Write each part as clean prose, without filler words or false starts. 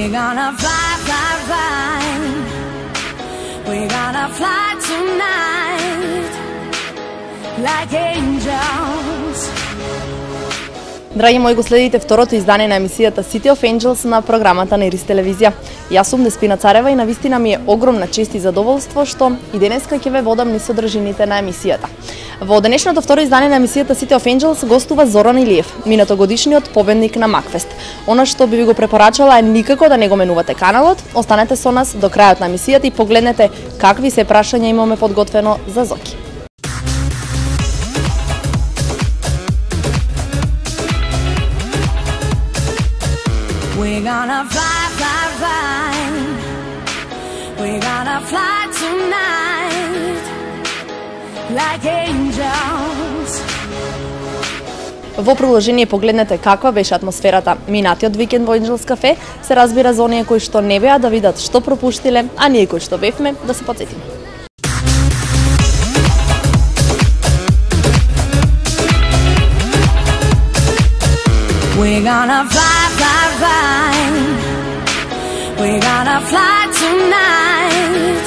We're gonna fly, fly, fly. We're gonna fly tonight like angels. Драги мои, го следите второто издание на емисијата City of Angels на програмата на Ирис телевизија. Јас сум Деспина Царева и навистина ми е огромна чест и задоволство што и денеска ќе ве водам низ содржините на емисијата. Во денешното второ издание на емисијата City of Angels гостува Зоран Илиев, минатогодишниот победник на Макфест. Она што би ви го препорачала е никако да не го менувате каналот. Останете со нас до крајот на емисијата и погледнете какви се прашања имаме подготвено за Зоки. We're gonna fly, fly, fly. We're gonna fly tonight like angels. Во продолжение погледнете каква беше атмосферата минатиот викенд во Angels Cafe, се разбира за оние кои што не беа да видат што пропуштиле, а ние кои што бевме да се потсетиме. We're gonna fly, fly, fly. We're gonna fly tonight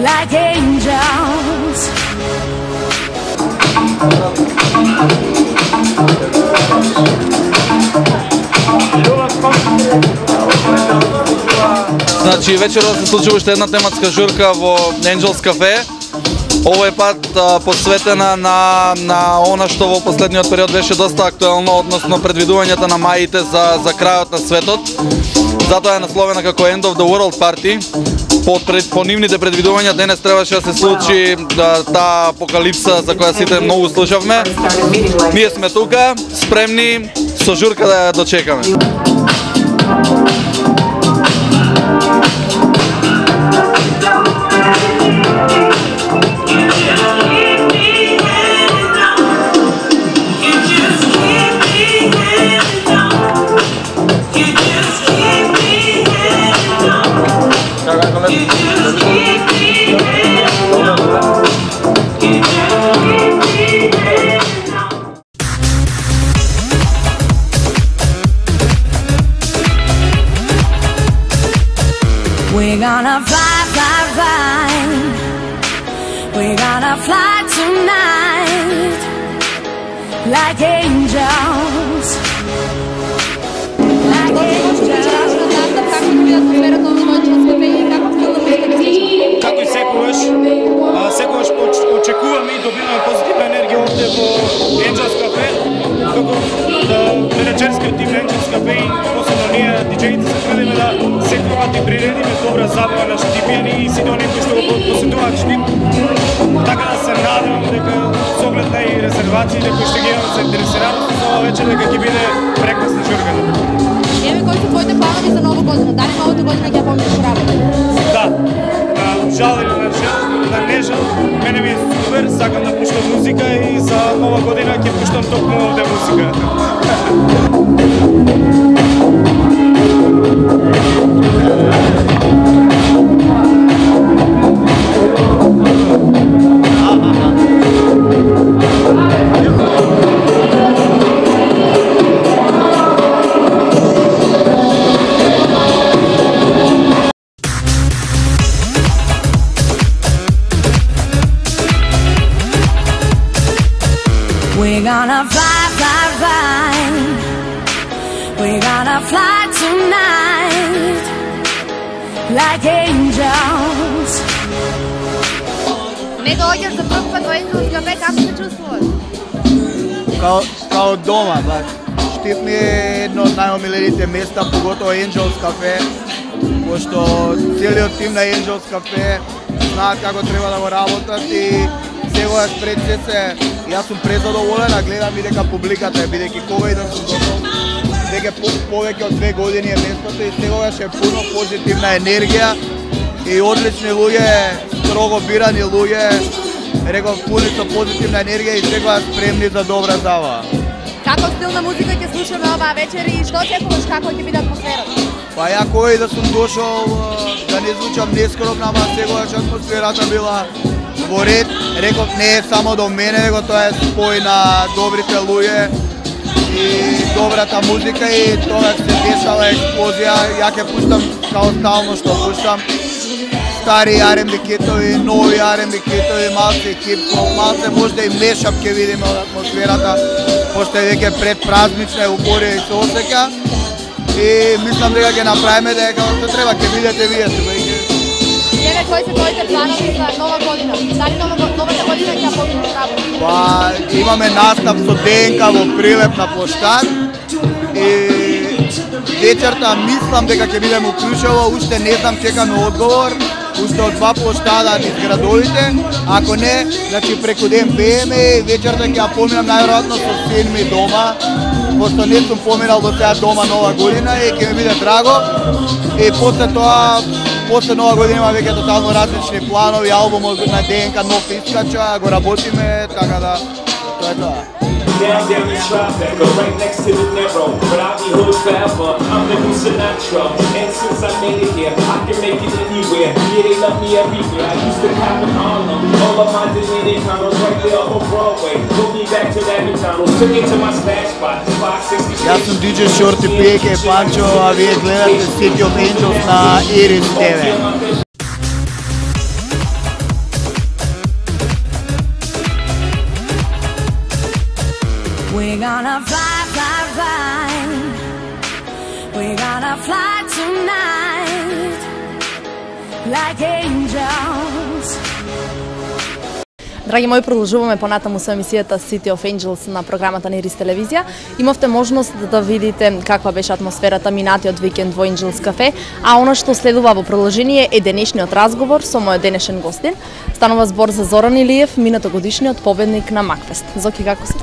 like angels. Значи вечерот се случи уште една тематска журка во Angels Cafe. Овој пат посветена на она што во последниот период беше доста актуелно, односно предвидувањата на маите за крајот на светот. Затоа е насловена како End of the World Party. По нивните предвидувања денес требаше да се случи таа апокалипса за која сите многу слушавме. Ние сме тука, спремни со журка да ја дочекаме. We're gonna fly, fly, fly. We're gonna fly tonight like angels. Like angels. Како и секогаш очекуваме и добиваме позитивна енергија овде во Angels Cafe, како менеджерскиот тим на Angels Cafe и посебно ние диџеите се трудиме да секогаш ти приредиме добра забава на штипијани и сите оние кои што го посетуваат штип. Така да се надевам дека со оглед на и резервациите кои што ги имаме за интересираност за ова вечер дека ќе биде прекрасна журка. Еве кои се твоите планови за нова година? Дали новата година ќе помниш работа? Да. Жал или не жал, мене ми е супер, сакам да пуштам музика и за нова година ќе пуштам токму овде музика. We're gonna fly, fly, fly. We're gonna fly tonight like angels. Не доаѓаш за прв пат во Angels Cafe, како се чувствуваш? Као дома, баш. Штип ми е едно од најомилените места, поготово Angels Cafe, пошто целиот тим на Angels Cafe знаат како треба да го работат и сегогаш пред се јас сум презадоволен, а гледам и дека публиката е, бидејќи кога и да сум дошол, дека повеќе од 2 години е местото и сегогаш е пуно позитивна енергија и одлични луѓе, строго бирани луѓе, реков пуни со позитивна енергија и сегогаш спремни за добра забава. Како стил на музика ќе слушаме оваа вечер и што очекуваш како ќе биде атмосферата? Па ја кој да сум дошол, да не звучам нескромно, ама сегогаш атмосферата била во ред, реков не е само до мене, него тоа е спој на добрите луѓе и добрата музика и тоа се дешава експлозија. Ја ќе пуштам као стално што пуштам. Стари R&B китови, нови R&B китови, малце хип-хоп, малце можда и мешап ќе видиме од атмосферата, пошто е веќе предпразнична и уборија и се осеќа. И мислам дека ќе направиме дека што треба, ќе видите вие се. Еве, кои се твоите планови за нова година? Дали новата година ќе почнеш работа? Па, имаме настап со ДНК во Прилеп на площад и вечерта мислам дека ќе бидеме уклучено, уште не знам, чекаме одговор, уште од 2 площада низ градовите, ако не, значи преку ден пееме, вечерта ќе ја поминам најверојатно со син ми дома, пошто не сум поминал до сега дома нова година и ќе ми биде драго. И после тоа, после нова година има веќе тотално различни планови, албумот на ДНК нов искача, го работиме, така да тоа е тоа. Down the traffic, right next to the narrow, but I'll be hood forever. I'm the new Sinatra, and since I made it here, I can make it anywhere. Yeah, they love me everywhere. I used to have in Harlem, all of my deleted condos right there on Broadway. Took me back to that McDonald's, took it to my stash spot, 560. Јас сум DJ Shorty PK Панчо, а вие гледате City of Angels на Iris TV. We're gonna fly, fly, fly. We're gonna fly tonight like angels. Драги мои, продолжуваме понатаму со емисијата City of Angels на програмата на Ирис телевизија. Имавте можност да видите каква беше атмосферата минатиот викенд во Angels кафе, а она што следува во продолжение е денешниот разговор со мојот денешен гостин. Станува збор за Зоран Илиев, минатогодишниот победник на Макфест. Зоки, како си?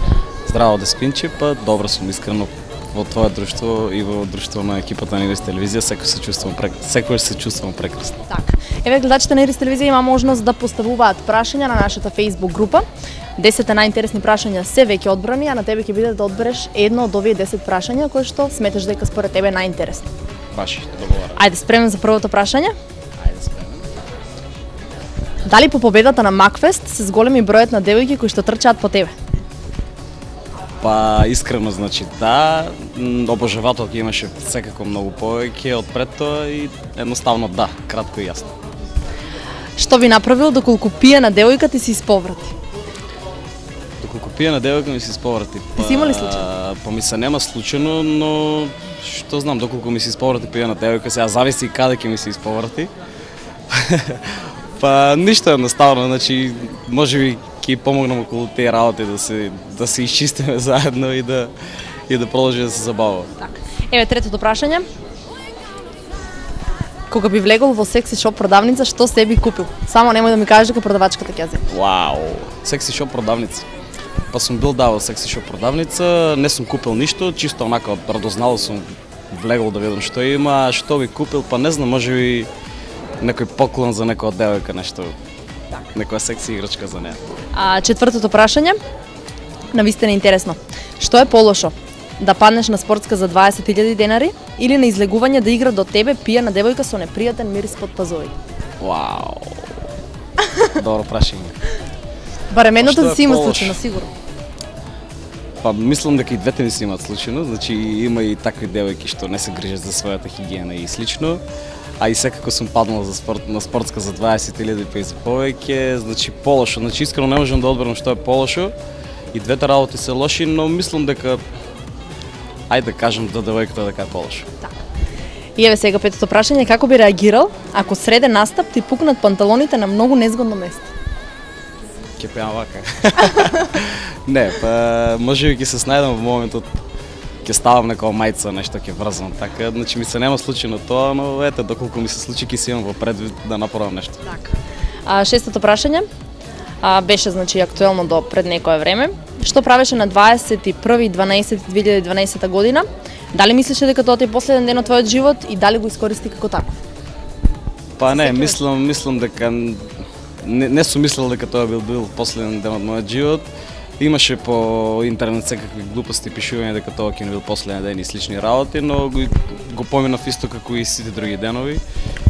Здраво, Деспинче, па добро сум, искрено во твое друштво и во друштво на екипата на Ирис телевизија, секој се чувствувам прекрасно. Така. Еве, гледачите на Ирис телевизија има можност да поставуваат прашања на нашата Facebook група. 10 најинтересни прашања се веќе одбрани, а на тебе ќе биде да одбереш едно од овие 10 прашања кои што сметаш дека според тебе е најинтересно. Баш, договарам. Ајде, спремен за првото прашање? Ајде, спремен. Дали по победата на Макфест се зголеми бројот на девојки кои што трчаат по тебе? Па, искрено, значи, да, обожавателки имаше секако многу повеќе од пред тоа и едноставно да, кратко и јасно. Што ви направил доколку пиена девојка ти се исповрати? Доколку пиена девојка ми се исповрати. Ти си има ли случај? Па ми се нема случајно, но што знам, доколку ми се исповрати пиена девојка, сега зависи каде ќе ми се исповрати. Па ништо едноставно, значи, можеби ќе помогнам околу тие работи да се исчистиме заедно и да продолжи да се забавува. Така. Еве третото прашање. Кога би влегол во секси шоп продавница, што се би купил? Само немој да ми кажеш дека продавачката ќе ја земе. Вау, секси шоп продавница. Па сум бил во секси шоп продавница, не сум купил ништо, чисто онака радознало сум влегол да видам што има, што би купил, па не знам, можеби некој поклон за некоја девојка, нешто. Некоја секси играчка за неа. А четвртото прашање, навистина интересно. Што е полошо? Да паднеш на спортска за 20.000 денари или на излегување да игра до тебе пиена девојка со непријатен мирис под пазови? Вау. Добро прашање. Барем едното Што да е си има полошо? случајно, сигурно. Па мислам дека и двете ми се имаат случајно, значи има и такви девојки што не се грижат за својата хигиена и слично. А и секако сум паднал на спортска за 20.000 па и за повеќе, значи полошо, значи искрено не можам да одберам што е полошо. И двете работи се лоши, но мислам дека ајде да кажам да девојката дека е полошо. И еве сега петото прашање, како би реагирал ако среден настап ти пукнат панталоните на многу незгодно место? Ќе пеам вака. Не, па можеби ќе се снајдам во моментот, ќе ставам некоја мајца, нешто ќе врзам, така, значи ми се нема случајно тоа, но ете, доколку ми се случи ќе си имам во предвид да направам нешто. Така. Шестото прашање беше значи актуелно до пред некое време. Што правеше на 21.12.2012 година? Дали мислеше дека тоа ти е последен ден од твојот живот и дали го искористи како таков? Па не, мислам дека не сум мислел дека тоа бил последен ден од мојот живот. Имаше по интернет секакви глупости пишување дека тоа ќе не бил последен ден и слични работи, но го поминав исто како и сите други денови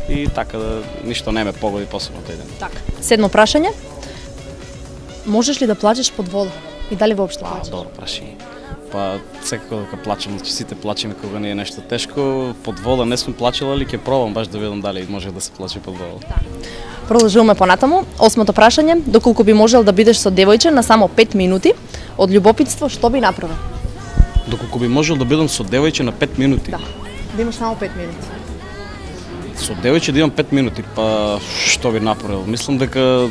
и така да ништо не ме погоди посебно тој ден. Така. Седмо прашање. Можеш ли да плачеш под вода? И дали воопшто плачеш? Добро прашање. Па секако дека плачам, значи сите плачеме кога не е нешто тешко. Под вода не сум плачела, али ќе пробам баш да видам дали може да се плаче под вода. Продолжуваме понатаму. Осмото прашање, доколку би можел да бидеш со девојче на само 5 минути, од љубопитство што би направил? Доколку би можел да бидам со девојче на 5 минути? Да имаш само 5 минути. Со девојче да имам 5 минути, па што би направил? Мислам дека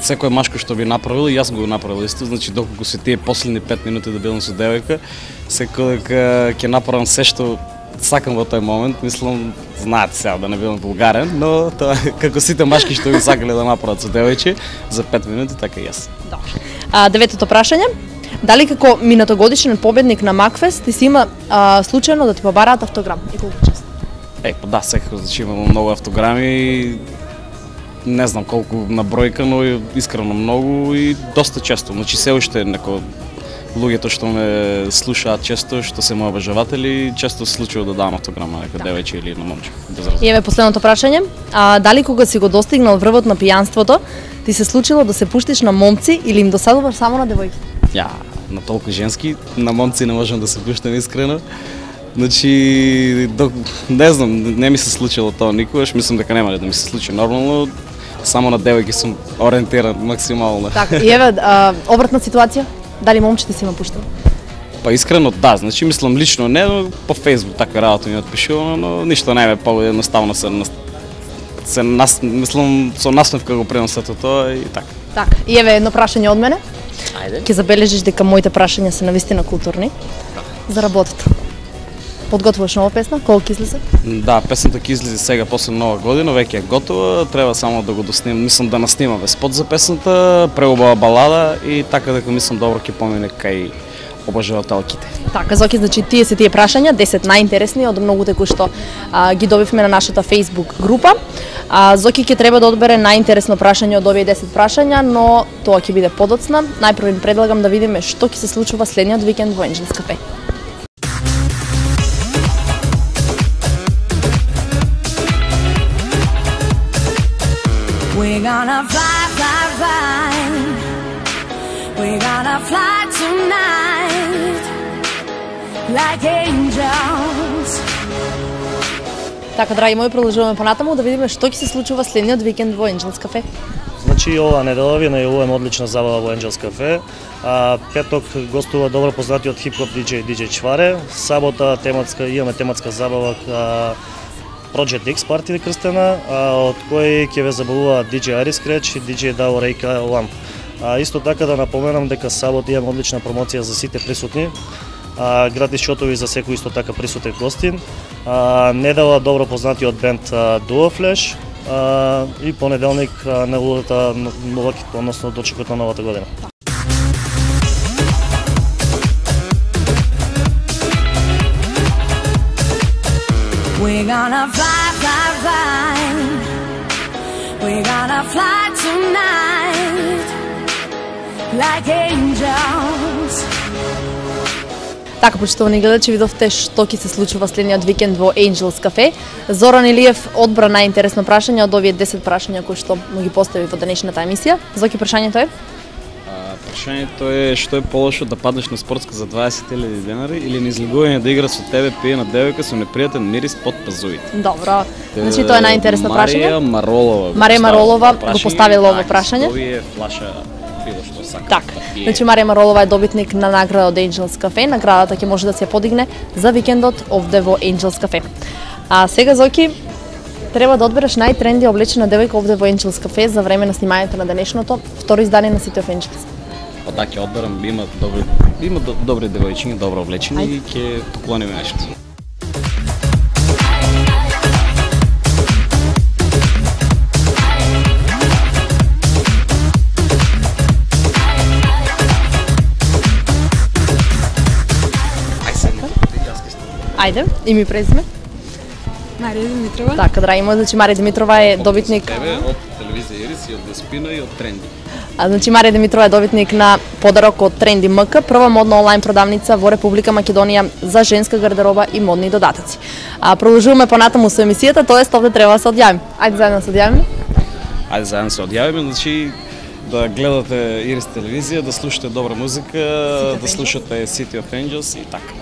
секој машко што би направил и јас го направил исто, значи доколку се тие последни 5 минути да бидам со девојка, секој дека ќе направам се што сакам во тој момент, мислам, знаете сега да не бидам вулгарен, но тоа како сите машки што би сакале да направат со девојче за 5 минути, така и јас. Добро. Деветото прашање, дали како минатогодишен победник на Макфест ти си има случајно да ти побараат автограм и колку често? Па да, секако, значи имам многу автограми, не знам колку на бројка, но искрено многу и доста често. Значи се уште неко луѓето што ме слушаат често, што се мои обожаватели, често се случува да давам автограм на нека девојче или на момче. И еве последното прашање, дали кога си го достигнал врвот на пијанството, ти се случило да се пуштиш на момци или им досадуваш само на девојки? Ја, на толку женски, на момци не можам да се пуштам искрено. Значи, не знам, не ми се случило тоа никогаш, мислам дека нема да ми се случи нормално, само на девојки сум ориентиран максимално. Така, и еве обратна ситуација, дали момчето си има пуштал? Па искрено да, значи мислам лично не, но по Facebook таква работа ми отпишувано, но ништо не ме едноставно мислам со насмевка го примам сето тоа и така. Така, и еве едно прашање од мене. Ајде. Ќе забележиш дека моите прашања се навистина културни. За работата. Подготвуваш нова песна? Колку излезе? Да, песната ќе излезе сега после Нова година, веќе е готова, треба само да го доснимам, мислам да наснимаме спот за песната, преубава балада и така дека мислам добро ќе помине кај обожавателките. Така, Зоки, значи тие се тие прашања, 10 најинтересни од многуте кои што ги добивме на нашата Facebook група. Зоки ќе треба да одбере најинтересно прашање од овие 10 прашања, но тоа ќе биде подоцна. Најпрво им предлагам да видиме што ќе се случува следниот викенд во Angels Cafe. We're gonna fly, fly, fly. We're gonna fly tonight like angels. Така, драги мои, продолжуваме понатаму да видиме што ќе се случува следниот викенд во Angels Cafe. Значи ова недела ви најавуваме одлична забава во Angels Cafe. Петок гостува добро познатиот хип-хоп DJ Чваре. Сабота имаме тематска забава Project X парти крстена, од кој ќе ве забавува DJ Aris Scratch и DJ Dao Reika Lamp. Исто така да напоменам дека сабота имаме одлична промоција за сите присутни. Гратис шотови за секој исто така присутен гостин. Недела добро познатиот бенд Duo Flash и понеделник неговата новаките, односно дочекот на новата година. We're gonna fly, fly, fly. We're gonna fly tonight like angels. Така, почитувани гледачи, видовте што ќе се случува следниот викенд во Angels Cafe. Зоран Илиев одбра најинтересно прашање од овие 10 прашања кои што му ги постави во денешната емисија. Зоки, прашањето е? Прашањето е што е полошо да паднеш на спортска за 20.000 денари или на излегување да игра со тебе пие на девојка со непријатен мирис под пазуите. Добро. Значи тоа е најинтересно прашање. Марија Маролова го поставила ово прашање. Овие флаша било што сака. Така. Значи Марија Маролова е добитник на награда од Angels Cafe. Наградата ќе може да се подигне за викендот овде во Angels Cafe. А сега, Зоки, треба да одбереш најтренди облечена девојка овде во Angels Cafe за време на снимањето на денешното второ издание на City of Angels. Па да, ќе одберам, има добри девојчиња, добро облечени и ќе поклониме нешто. Ајде, име и презиме? Марија Димитрова. Така, драги мои, значи Марија Димитрова е добитник Од телевизија Ирис и од Деспина и од Тренди. Значи Марија Димитрова е добитник на подарок од Тренди МК, прва модна онлайн продавница во Република Македонија за женска гардероба и модни додатоци. Продолжуваме понатаму со емисијата, тоест овде треба да се одјавиме. Ајде заедно се одјавиме. Ајде заедно се одјавиме, значи да гледате Ирис телевизија, да слушате добра музика, да слушате City of Angels и така.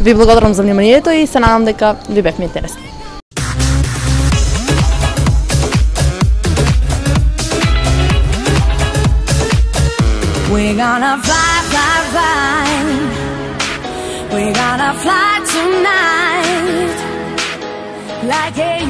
Ви благодарам за вниманието и се надам дека ви бевме интересни. We're gonna fly, fly, fly. We're gonna fly tonight like a